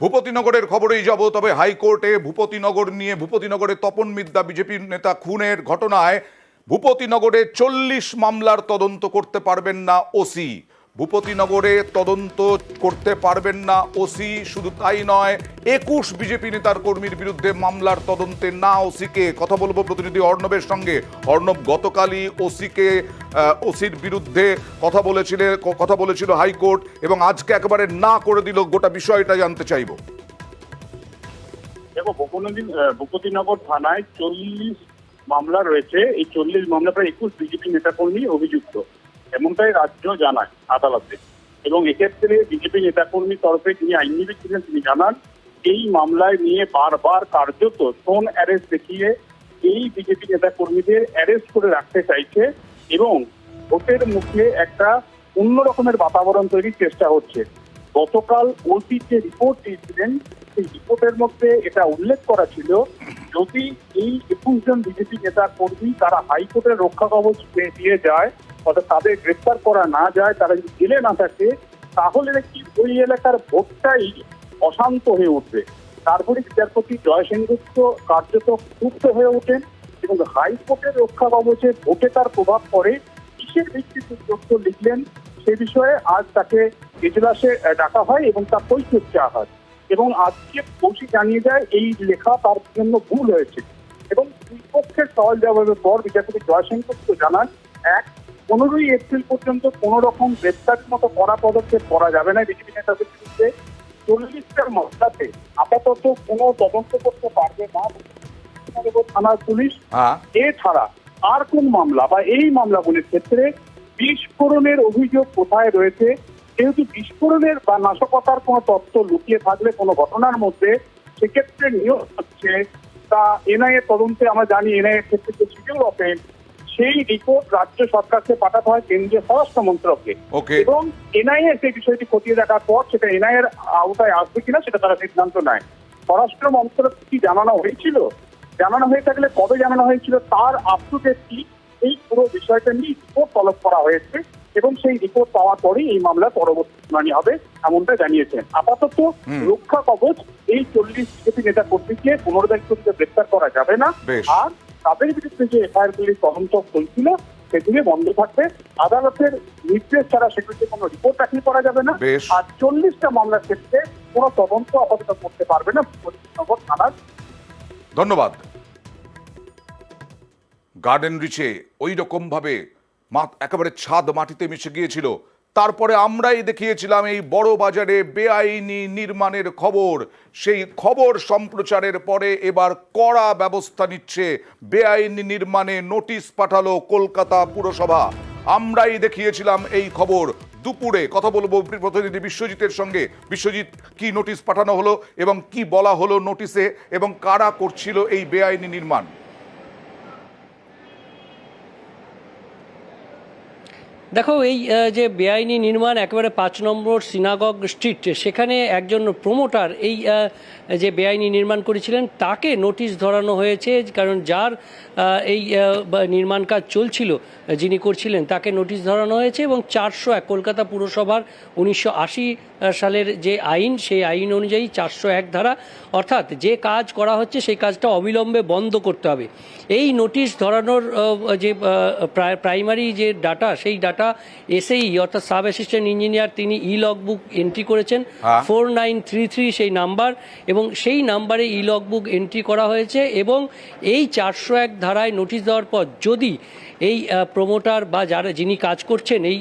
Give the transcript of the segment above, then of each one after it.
ভূপতিনগরের খবরেই যাব, তবে হাইকোর্টে ভূপতিনগর নিয়ে, ভূপতিনগরে তপন মিদ্যা বিজেপির নেতা খুনের ঘটনায় ভূপতিনগরে 40 মামলার তদন্ত করতে পারবেন না ওসি। ভূপতিনগরে তদন্ত করতে পারবেন না ওসি, শুধু তাই নয় 21 বিজেপি নেতার কর্মীর বিরুদ্ধে মামলার তদন্তে না ওসিকে। কথা বলবো প্রতিনিধি অর্ণবের সঙ্গে। অর্ণব, গতকালই ওসির বিরুদ্ধে কথা বলেছিল হাইকোর্ট এবং আজকে একেবারে না করে দিল। গোটা বিষয়টা জানতে চাইবো। দেখো, ভূপতিনগর থানায় 40 মামলা রয়েছে। এই 40 মামলা প্রায় 21 বিজেপি নেতাকর্মী অভিযুক্ত, এমনটাই রাজ্য জানায় আদালতে। এবং এক্ষেত্রে বিজেপি নেতাকর্মীর তরফে যিনি আইনজীবী ছিলেন তিনি জানান, এই মামলায় নিয়ে বারবার কার্যত ফোন অ্যারেস্ট দেখিয়ে এই বিজেপি নেতাকর্মীদের অ্যারেস্ট করে রাখতে চাইছে এবং ভোটের মুখে একটা অন্য রকমের বাতাবরণ তৈরির চেষ্টা হচ্ছে। গতকাল ওসি যে রিপোর্ট দিয়েছিলেন সেই রিপোর্টের মধ্যে এটা উল্লেখ করা ছিল, যদি এই 21 জন বিজেপি নেতা কর্মী তারা হাইকোর্টের রক্ষা কবচ দিয়ে যায়, অর্থাৎ তাদের গ্রেফতার করা না যায়, তারা যদি জেলে না থাকে, তাহলে নাকি ওই এলাকার ভোটটাই অশান্ত হয়ে উঠবে। তারপরে বিচারপতি জয় সেনগুপ্ত কার্যত ক্ষুব্ধ হয়ে ওঠেন এবং হাইকোর্টের রক্ষা কবচে ভোটে তার প্রভাব পড়ে কিসের ভিত্তিতে তথ্য লিখলেন সে বিষয়ে আজ তাকে এজলাসে ডাকা হয় এবং তার কৈফিয়ত চাওয়া হয়। এবং আজকে ওসি জানিয়ে যায় এই লেখা তার জন্য ভুল হয়েছে। এবং দুই পক্ষের সওয়াল জবাবের পর বিচারপতি জয় সেনগুপ্ত জানান, 15ই এপ্রিল পর্যন্ত কোন রকম গ্রেপ্তারের মতো কড়া পদক্ষেপ করা যাবে না বিজেপি নেতাদের বিরুদ্ধে। 40টার মামলাতে আপাতত কোনো তদন্ত করতে পারবে না থানার পুলিশ। এছাড়া আর কোন মামলা বা এই মামলাগুলির ক্ষেত্রে বিস্ফোরণের অভিযোগ কোথায় রয়েছে, যেহেতু বিস্ফোরণের বা নাশকতার কোনো তথ্য লুকিয়ে থাকলে কোনো ঘটনার মধ্যে, সেক্ষেত্রে নিয়োগ হচ্ছে তা এনআইএ তদন্তে। আমরা জানি এনআইএর ক্ষেত্রে যে শিডিউল অফেন্স, সেই রিপোর্ট রাজ্য সরকারকে পাঠাতে হয় কেন্দ্রীয় স্বরাষ্ট্র মন্ত্রককে। এবং এনআইএ সেই বিষয়টি খতিয়ে দেখার পর সেটা এনআইএর আওতায় আসবে কিনা সেটা তারা সিদ্ধান্ত নেয়। স্বরাষ্ট্র মন্ত্রক কি জানানো হয়েছিল, জানানো হয়ে থাকলে কবে জানানো হয়েছিল, তার আপ টু ডেট কি, এই পুরো বিষয়টা নিয়ে রিপোর্ট তলব করা হয়েছে এবং সেই রিপোর্ট পাওয়ার পরেই এই মামলার পরবর্তী শুনানি হবে, এমনটা জানিয়েছেন। আপাতত রক্ষা কবচ এই 40 বিজেপি নেতা কর্মীকে পুনর্দায়িত্ব গ্রেফতার করা যাবে না, আর তাদের বিরুদ্ধে যে এফআইআর গুলির তদন্ত চলছিল সেগুলি বন্ধ থাকবে। আদালতের নির্দেশ ছাড়া সেগুলিতে কোনো রিপোর্ট দাখিল করা যাবে না। আর 40টা মামলার ক্ষেত্রে কোনো তদন্ত আপাতত করতে পারবে না ভূপতিনগর থানার। ধন্যবাদ। গার্ডেন রিচে ওই রকম ভাবে একেবারে ছাদ মাটিতে মিশে গিয়েছিল। তারপরে আমরাই দেখিয়েছিলাম এই বড় বাজারে বেআইনি নির্মাণের খবর। সেই খবর সম্প্রচারের পরে এবার কড়া ব্যবস্থা নিচ্ছে। বেআইনি নির্মাণে নোটিশ পাঠালো কলকাতা পুরসভা। আমরাই দেখিয়েছিলাম এই খবর। দুপুরে কথা বলবো প্রতিনিধি বিশ্বজিতের সঙ্গে। বিশ্বজিৎ, কি নোটিশ পাঠানো হলো এবং কি বলা হলো নোটিশে, এবং কারা করছিল এই বেআইনি নির্মাণ? দেখো, এই যে বেআইনি নির্মাণ একেবারে 5 নম্বর সিনাগগ স্ট্রিট, সেখানে একজন প্রমোটার এই যে বেআইনি নির্মাণ করেছিলেন তাকে নোটিশ ধরানো হয়েছে। কারণ যার এই নির্মাণ কাজ চলছিল, যিনি করছিলেন, তাকে নোটিশ ধরানো হয়েছে এবং 401 কলকাতা পুরসভার 1980 সালের যে আইন, সেই আইন অনুযায়ী 401 ধারা, অর্থাৎ যে কাজ করা হচ্ছে সেই কাজটা অবিলম্বে বন্ধ করতে হবে। এই নোটিশ ধরানোর যে প্রাইমারি যে ডাটা, সেই ডাটা এসেই অর্থাৎ সাব অ্যাসিস্ট্যান্ট ইঞ্জিনিয়ার তিনি লগবুক এন্ট্রি করেছেন 4933 সেই নাম্বার, এবং সেই নাম্বারে লগবুক এন্ট্রি করা হয়েছে। এবং এই 401 ধারায় নোটিশ দেওয়ার পর যদি এই প্রমোটার বা যিনি কাজ করছেন, এই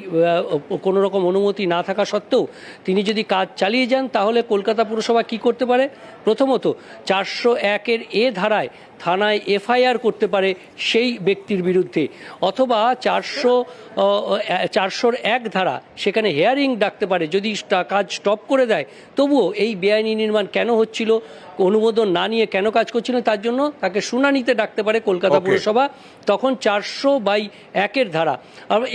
কোনো রকম অনুমতি না থাকা সত্ত্বেও তিনি যদি কাজ চালিয়ে যান, তাহলে কলকাতা পুরসভা কি করতে পারে? প্রথমত 401-এর ধারায় থানায় এফআইআর করতে পারে সেই ব্যক্তির বিরুদ্ধে, অথবা 401 ধারা, সেখানে হিয়ারিং ডাকতে পারে। যদি কাজ স্টপ করে দেয়, তবুও এই বেআইনি নির্মাণ কেন হচ্ছিল, অনুমোদন না নিয়ে কেন কাজ করছিলেন তার জন্য তাকে শুনানিতে ডাকতে পারে কলকাতা Okay. পুরসভা, তখন 400/1 ধারা।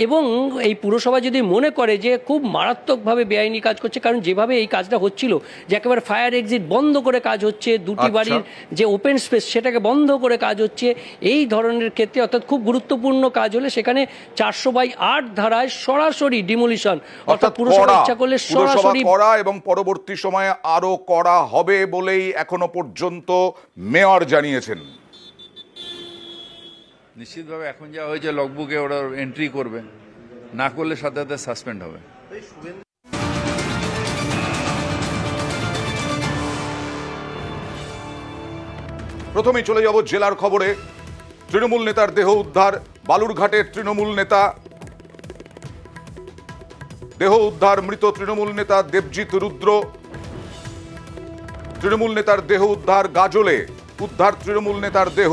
এবং এই পুরসভা যদি মনে করে যে খুব মারাত্মকভাবে বেআইনি কাজ করছে, কারণ যেভাবে এই কাজটা হচ্ছিল যে একেবারে ফায়ার এক্সিট বন্ধ করে কাজ হচ্ছে, দুটি আচ্ছা। বাড়ির যে ওপেন স্পেস সেটাকে বন্ধ করে কাজ হচ্ছে, এই ধরনের ক্ষেত্রে অর্থাৎ খুব গুরুত্বপূর্ণ কাজ হলে সেখানে 400/8 ধারায় সরাসরি ডিমোলিশন, অর্থাৎ পুরসভা কড়া, ইচ্ছা করলে পুরসভা সরাসরি করা এবং পরবর্তী সময়ে আরো করা হবে বলেই এখনো পর্যন্ত মেয়র জানিয়েছেন। নিশ্চিতভাবে এখন যা হয়েছে লগবুকে ওরা এন্ট্রি করবে, না করলে সাথে সাথে সাসপেন্ড হবে। প্রথমেই চলে যাব জেলার খবরে। তৃণমূল নেতার দেহ উদ্ধার, বালুরঘাটের তৃণমূল নেতা দেহ উদ্ধার, মৃত তৃণমূল নেতা দেবজিৎ রুদ্র। তৃণমূল নেতার দেহ উদ্ধার গাজলে, উদ্ধার তৃণমূল নেতার দেহ।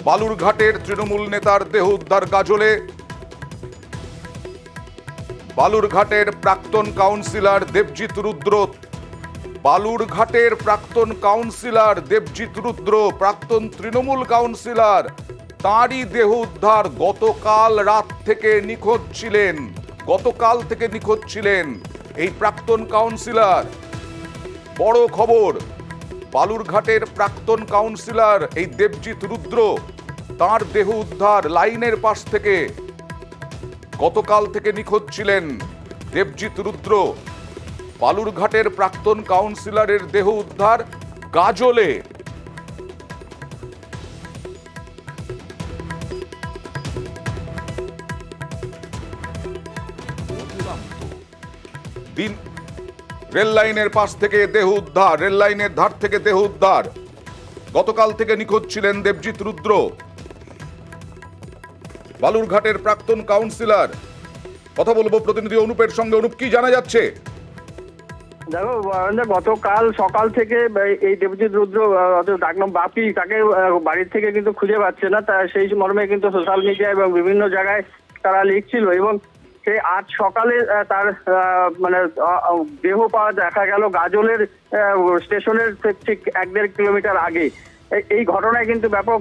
বালুরঘাটের তৃণমূল নেতার দেহ উদ্ধার গাজলে। বালুরঘাটের প্রাক্তন কাউন্সিলর দেবজিৎ রুদ্র, বালুরঘাটের প্রাক্তন কাউন্সিলর দেবজিৎ রুদ্র, প্রাক্তন তৃণমূল কাউন্সিলর, তাঁরই দেহ উদ্ধার। গতকাল রাত থেকে নিখোঁজ ছিলেন, গতকাল থেকে নিখোঁজ ছিলেন এই প্রাক্তন কাউন্সিলর। বড় খবর, বালুরঘাটের প্রাক্তন কাউন্সিলর এই দেবজিৎ রুদ্র, তাঁর দেহ উদ্ধার লাইনের পাশ থেকে। গতকাল থেকে নিখোঁজ ছিলেন দেবজিৎ রুদ্র। বালুরঘাটের প্রাক্তন কাউন্সিলরের দেহ উদ্ধার গাজলে। দিন রেল লাইনের পাশ থেকে দেহ উদ্ধার, রেল লাইনের ধার থেকে দেহ উদ্ধার। গতকাল থেকে নিখোঁজ ছিলেন দেবজিৎ রুদ্র, বালুরঘাটের প্রাক্তন কাউন্সিলর। কথা বলবো প্রতিনিধি অনুপের সঙ্গে। অনুপ, কি জানা যাচ্ছে? দেখো, গতকাল সকাল থেকে এই দেবজিৎ রুদ্র, ডাকনাম বাপি, তাকে বাড়ির থেকে কিন্তু খুঁজে পাচ্ছে না। তা সেই মর্মে কিন্তু সোশ্যাল মিডিয়া এবং বিভিন্ন জায়গায় তারা লিখছিল, এবং সেই আজ সকালে তার মানে দেহ পাওয়া দেখা গেল গাজলের স্টেশনের ঠিক 1-1.5 কিলোমিটার আগে। এই ঘটনায় কিন্তু ব্যাপক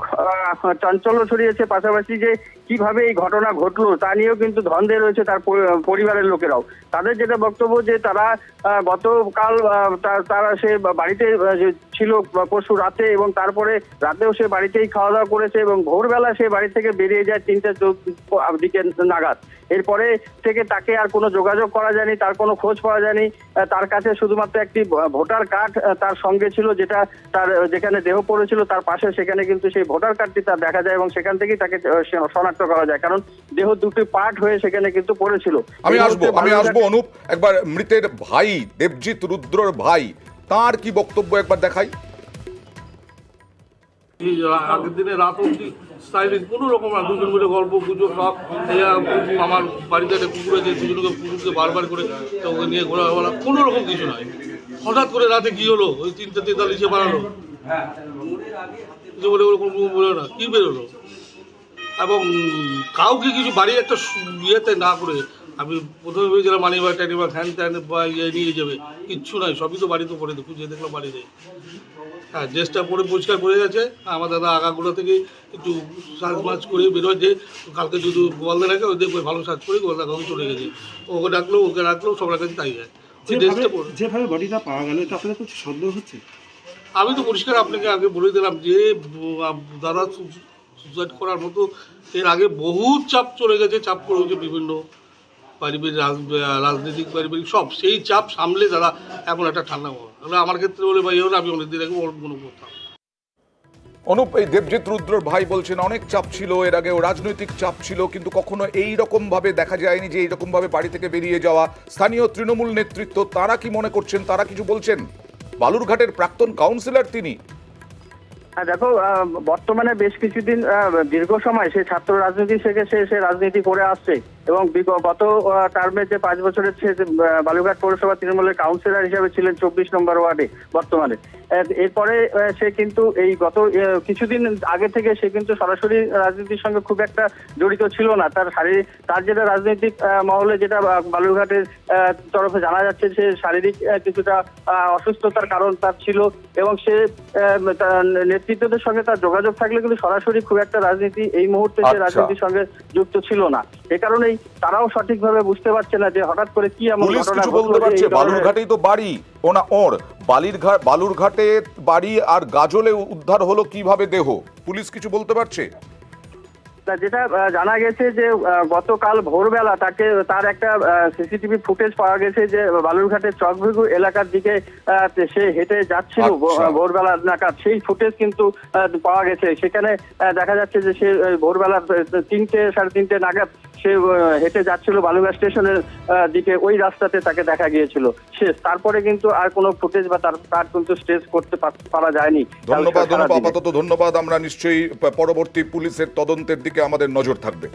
চাঞ্চল্য ছড়িয়েছে। পাশাপাশি যে কিভাবে এই ঘটনা ঘটলো তা নিয়েও কিন্তু ধন্দে রয়েছে তার পরিবারের লোকেরাও। তাদের যেটা বক্তব্য যে তারা গতকাল তারা সে বাড়িতে ছিল পরশু রাতে, এবং তারপরে রাতেও সে বাড়িতেই খাওয়া দাওয়া করেছে, এবং ভোরবেলা সে বাড়ি থেকে বেরিয়ে যায় 3টের দিকে নাগাদ। এরপরে থেকে তাকে আর কোনো যোগাযোগ করা যায়নি, তার কোনো খোঁজ পাওয়া যায়নি। তার কাছে শুধুমাত্র একটি ভোটার কার্ড তার সঙ্গে ছিল, যেটা তার যেখানে দেহ পড়েছিল তার পাশে, সেখানে কিন্তু সেই ভোটার কার্ডটি তার দেখা যায়, এবং সেখান থেকেই তাকে শনাক্ত করা যায়, কারণ দেহ দুটি পার্ট হয়ে সেখানে কিন্তু পড়েছিল। আমি আসবো অনুপ। একবার মৃতের ভাই দেবজিৎ রুদ্রর ভাই, তার কি বক্তব্য একবার দেখাই। আগের দিনে রাত অব্দি সাইলেন্ট, কোনো রকম না, দুজন মিলে গল্প গুজব সব। আমার বাড়িতে একটা কুকুর আছে, কুকুরকে বারবার করে ওকে নিয়ে ঘোরাফেরা, কোনো রকম কিছু নয়। হঠাৎ করে রাতে কি হলো, ওই 3:43 বানালো কিছু বলে বলে না কি বেরোলো, এবং কাউকে কিছু বাড়ির একটা ইয়েতে না করে, আমি প্রথমে ভেবেছিলাম মানি বা টানি বা ফ্যান ট্যান বা ইয়ে নিয়ে যাবে, কিচ্ছু নাই, সবই তো বাড়িতে পড়ে, খুঁজে দেখলাম বাড়িতে। হ্যাঁ, ড্রেসটা পরে পরিষ্কার করে গেছে। আমার দাদা আগাগুলো থেকে একটু সাজ মাজ করে বেরোয়, যে কালকে যদি গোয়ালদা রাখে ওই দেখবে ভালো সাজ করে গোয়ালদা গাঁও চলে গেছে। ওকে ডাকলো, ওকে রাখলো, সবার কাছে তাই যায়। যেভাবে বডিটা পাওয়া গেল, এটা আপনাদের কিছু সন্দেহ হচ্ছে? আমি তো পরিষ্কার আপনাকে আগে বলে দিলাম যে দাদা সুসাইড করার মতো এর আগে বহু চাপ চলে গেছে, চাপ করেছে বিভিন্ন পারিবারিক রাজনৈতিক পারিবারিক সব, সেই চাপ সামলে তারা এখন একটা ঠান্ডা হওয়া। আমার ক্ষেত্রে বলে ভাই হলে আমি অনেকদিন আগে মনে করতাম। অনুপ, এই দেবজিৎ রুদ্রর ভাই বলছেন অনেক চাপ ছিল, এর আগেও রাজনৈতিক চাপ ছিল, কিন্তু কখনো এই রকম ভাবে দেখা যায়নি যে এইরকম ভাবে বাড়ি থেকে বেরিয়ে যাওয়া। স্থানীয় তৃণমূল নেতৃত্ব তারা কি মনে করছেন, তারা কিছু বলছেন? বালুরঘাটের প্রাক্তন কাউন্সিলর তিনি। দেখো, বর্তমানে বেশ কিছুদিন দীর্ঘ সময় সে ছাত্র রাজনীতি থেকে সে রাজনীতি করে আসছে, এবং গত টার্মে যে 5 বছরের বালুরঘাট পৌরসভা তৃণমূলের কাউন্সিলর হিসেবে ছিলেন 24 নম্বর ওয়ার্ডে বর্তমানে। এরপরে সে কিন্তু এই গত কিছুদিন আগে থেকে সে কিন্তু সরাসরি রাজনীতির সঙ্গে খুব একটা জড়িত ছিল না। তার যেটা রাজনৈতিক মহলে যেটা বালুরঘাটের তরফে জানা যাচ্ছে, সে শারীরিক কিছুটা অসুস্থতার কারণ তার ছিল এবং সে নেতৃত্বদের সঙ্গে তার যোগাযোগ থাকলে কিন্তু সরাসরি খুব একটা রাজনীতি এই মুহূর্তে সে রাজনীতির সঙ্গে যুক্ত ছিল না। এ কারণেই তারাও সঠিকভাবে বুঝতে পারছে না যে হঠাৎ করে কি এমন পুলিশ ঘটনা কিছু বলতে পারছে? বালুরঘাটেই তো বাড়ি ওর বালুরঘাটে বাড়ি, আর গাজলে উদ্ধার হলো কিভাবে দেহ? পুলিশ কিছু বলতে পারছে? যেটা জানা গেছে যে গতকাল ভোরবেলা তার একটা সিসিটিভি ফুটেজ পাওয়া গেছে যে বালুরঘাটের চকভেগু এলাকার দিকে সে হেঁটে যাচ্ছিল ভোরবেলা নাগাদ। সেই ফুটেজ কিন্তু পাওয়া গেছে। সেখানে দেখা যাচ্ছে যে সে ভোরবেলা 3টে সাড়ে 3টে নাগাদ সে হেঁটে যাচ্ছিল বালুরঘাট স্টেশনের দিকে। ওই রাস্তাতে তাকে দেখা গিয়েছিল শেষ। তারপরে কিন্তু আর কোনো ফুটেজ বা তার কিন্তু স্টেজ করতে পারা যায়নি। ধন্যবাদ। আপাতত ধন্যবাদ। আমরা নিশ্চয়ই পরবর্তী পুলিশের তদন্তের দিকে আমাদের নজর থাকবে।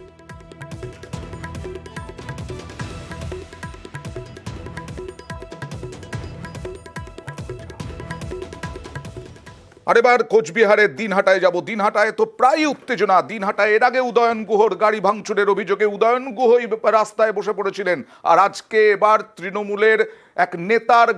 আর এবার কোচবিহারের দিনহাটায় যাব। দিনহাটায় তো প্রায় উত্তেজনা। দিনহাটায় এর আগে উদয়ন গুহর গাড়ি ভাঙচুরের অভিযোগে উদয়ন গুহই রাস্তায় বসে পড়েছিলেন, আর আজকে এবার তৃণমূলের এক নেতার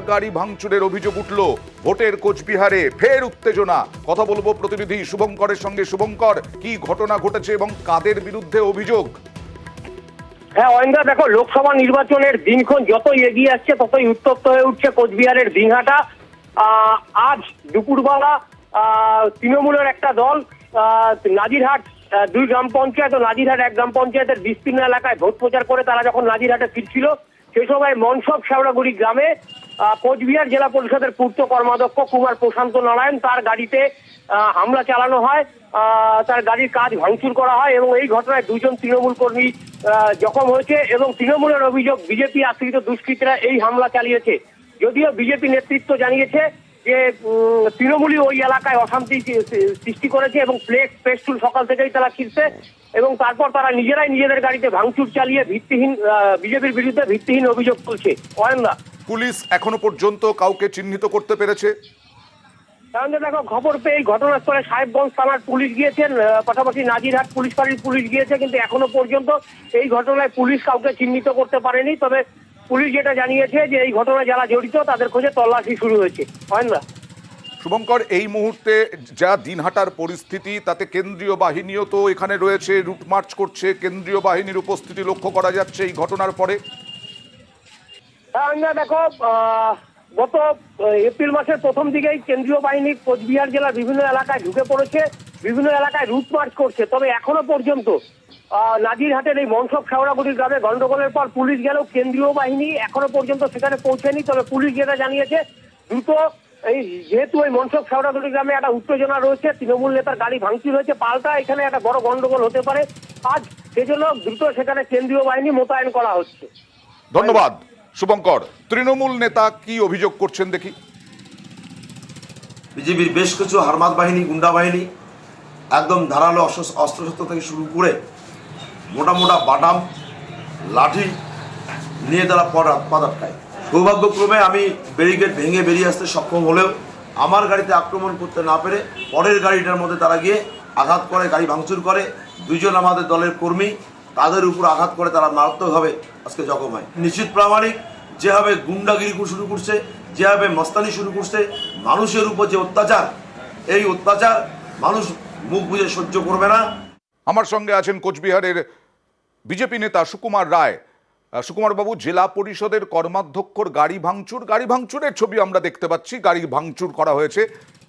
গাড়ি ভাঙচুরের অভিযোগ উঠল। ভোটের কোচবিহারে ফের উত্তেজনা। কথা বলবো প্রতিনিধি শুভঙ্করের সঙ্গে। শুভঙ্কর, কি ঘটনা ঘটেছে এবং কাদের বিরুদ্ধে অভিযোগ? হ্যাঁ অয়েন্দা, দেখো, লোকসভা নির্বাচনের দিনক্ষণ যতই এগিয়ে আসছে ততই উত্তপ্ত হয়ে উঠছে কোচবিহারের দিনহাটা। আজ দুপুরবেলা তৃণমূলের একটা দল নাজিরহাট 2 গ্রাম পঞ্চায়েত ও নাজিরহাট 1 গ্রাম পঞ্চায়েতের বিস্তীর্ণ এলাকায় ভোট প্রচার করে তারা যখন নাজিরহাটে ফিরছিল, সেই সময় মনসব শেওড়াগুড়ি গ্রামে কোচবিহার জেলা পরিষদের পূর্ত কর্মাধ্যক্ষ কুমার প্রশান্ত নারায়ণ তার গাড়িতে হামলা চালানো হয়। তার গাড়ির কাজ ভাঙচুর করা হয় এবং এই ঘটনায় 2 জন তৃণমূল কর্মী জখম হয়েছে এবং তৃণমূলের অভিযোগ বিজেপি আশ্রিত দুষ্কৃতীরা এই হামলা চালিয়েছে। যদিও বিজেপি নেতৃত্ব জানিয়েছে যে তৃণমূলই ওই এলাকায় অশান্তি সৃষ্টি করেছে এবং ফ্লেক্স পেস্টুল সকাল থেকেই তারা ছিঁড়ছে এবং তারপর তারা নিজেরাই নিজেদের গাড়িতে ভাঙচুর চালিয়ে বিজেপির বিরুদ্ধে ভিত্তিহীন অভিযোগ তুলছে। অয়নদা, পুলিশ এখনো পর্যন্ত কাউকে চিহ্নিত করতে পেরেছে? কারণ দেখো, খবর পেয়ে ঘটনাস্থলে সাহেবগঞ্জ থানার পুলিশ গিয়েছেন, পাশাপাশি নাজিরহাট পুলিশ ফাঁড়ির পুলিশ গিয়েছে, কিন্তু এখনো পর্যন্ত এই ঘটনায় পুলিশ কাউকে চিহ্নিত করতে পারেনি। তবে পুলিশ যেটা জানিয়েছে যে এই ঘটনায় যারা জড়িত তাদের খোঁজে তল্লাশি শুরু হয়েছে। অয়েন্দা, শুভঙ্কর, এই মুহূর্তে যা দিনহাটার পরিস্থিতি তাতে কেন্দ্রীয় বাহিনীও তো এখানে রয়েছে, রুট মার্চ করছে, কেন্দ্রীয় বাহিনীর উপস্থিতি লক্ষ্য করা যাচ্ছে এই ঘটনার পরে। হ্যাঁ দেখো, গত এপ্রিল মাসের প্রথম দিকেই কেন্দ্রীয় বাহিনী কোচবিহার জেলার বিভিন্ন এলাকায় ঢুকে পড়েছে, বিভিন্ন এলাকায় রুট মার্চ করছে। তবে এখনো পর্যন্ত নাজিরহাটের এই মনসব শেওড়াগুড়ি গ্রামে গন্ডগোলের পর পুলিশ গেলেও কেন্দ্রীয় বাহিনী এখনো পর্যন্ত সেখানে পৌঁছেনি। তবে পুলিশ যেটা জানিয়েছে, দ্রুত যেহেতু ওই মনসব শেওড়াগুড়ি গ্রামে একটা উত্তেজনা রয়েছে, তৃণমূল নেতার গাড়ি ভাঙচুর হয়েছে, পাল্টা এখানে একটা বড় গন্ডগোল হতে পারে আজ, সেজন্য দ্রুত সেখানে কেন্দ্রীয় বাহিনী মোতায়েন করা হচ্ছে। ধন্যবাদ শুভঙ্কর। তৃণমূল নেতা কি অভিযোগ করছেন দেখি। বিজেপির বেশ কিছু হারমাত বাহিনী, গুন্ডা বাহিনী একদম ধারালো অস্ত্রশস্ত্র থেকে শুরু করে মোটা মোটা বাটাম লাঠি নিয়ে তারা পথ আটকায়। সৌভাগ্যক্রমে আমি ব্যারিকেড ভেঙে বেরিয়ে আসতে সক্ষম হলেও আমার গাড়িতে আক্রমণ করতে না পেরে পরের গাড়িটার মধ্যে তারা গিয়ে আঘাত করে, গাড়ি ভাঙচুর করে। 2 জন আমাদের দলের কর্মী, তাদের উপর আঘাত করে তারা মারাত্মকভাবে আজকে জখম হয়। নিশ্চিত প্রামাণিক যেভাবে গুন্ডাগিরি শুরু করছে, যেভাবে মস্তানি শুরু করছে, মানুষের উপর যে অত্যাচার, এই অত্যাচার মানুষ মুখ বুজে সহ্য করবে না। আমার সঙ্গে আছেন কোচবিহারের বিজেপি নেতা সুকুমার রায়। সুকুমার বাবু, জেলা পরিষদের কর্মাধ্যক্ষর গাড়ি ভাঙচুরের ছবি আমরা দেখতে পাচ্ছি, গাড়ি ভাঙচুর করা হয়েছে।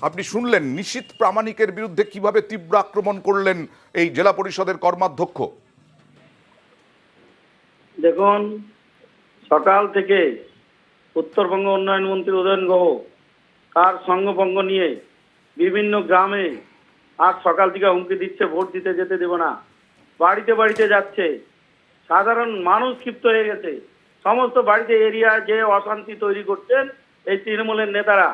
আপনি শুনলেন নিশীথ প্রামাণিকের বিরুদ্ধে কিভাবে তীব্র আক্রমণ করলেন এই জেলা পরিষদের কর্মাধ্যক্ষ। দেখুন, সকাল থেকে উত্তরবঙ্গ উন্নয়ন মন্ত্রী উদয়ন গুহ তার সঙ্গভঙ্গ নিয়ে বিভিন্ন গ্রামে আজ সকাল থেকে হুমকি দিচ্ছে, ভোট দিতে যেতে দেব না, বাড়িতে বাড়িতে যাচ্ছে। সাধারণ মানুষ ক্ষিপ্ত হয়ে গেছে। সমস্ত বাড়িতে এরিয়া যে অশান্তি তৈরি করছেন এই তৃণমূলের নেতারা,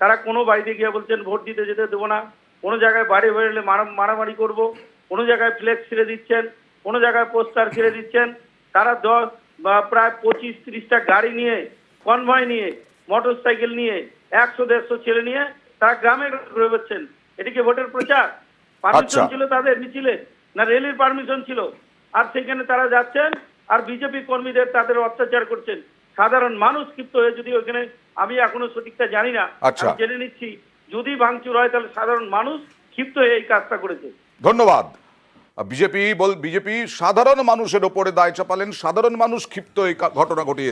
তারা কোনো বাড়িতে গিয়ে বলছেন ভোট দিতে যেতে দেবো না, কোনো জায়গায় বাড়ি বেরোলে মারামারি করব, কোনো জায়গায় ফ্লেক্স ছিঁড়ে দিচ্ছেন, কোনো জায়গায় পোস্টার ছেড়ে দিচ্ছেন। তারা প্রায় 25-30টা গাড়ি নিয়ে, কনভয় নিয়ে, মোটর সাইকেল নিয়ে, 100-150 ছেলে নিয়ে তারা গ্রামে ঘুরে বেড়াচ্ছেন। এটি কি ভোটের প্রচার? পারমিশন ছিল তাদের মিছিলে, না রেলির পারমিশন ছিল? আর সেখানে তারা যাচ্ছেন আর বিজেপি কর্মীদের তাদের অত্যাচার করছেন। সাধারণ মানুষ ক্ষিপ্ত হয়ে, যদি ওখানে আমি এখনো সঠিকটা জানি না, আমি জেনে নিচ্ছি, যদি ভাঙচুর হয় তাহলে সাধারণ মানুষ ক্ষিপ্ত হয়ে এই কাজটা করেছে। ধন্যবাদ। বিজেপি সাধারণ মানুষের ওপরে দায় চাপালেন, সাধারণ মানুষ ক্ষিপ্ত এই ঘটনা ঘটিয়েছে।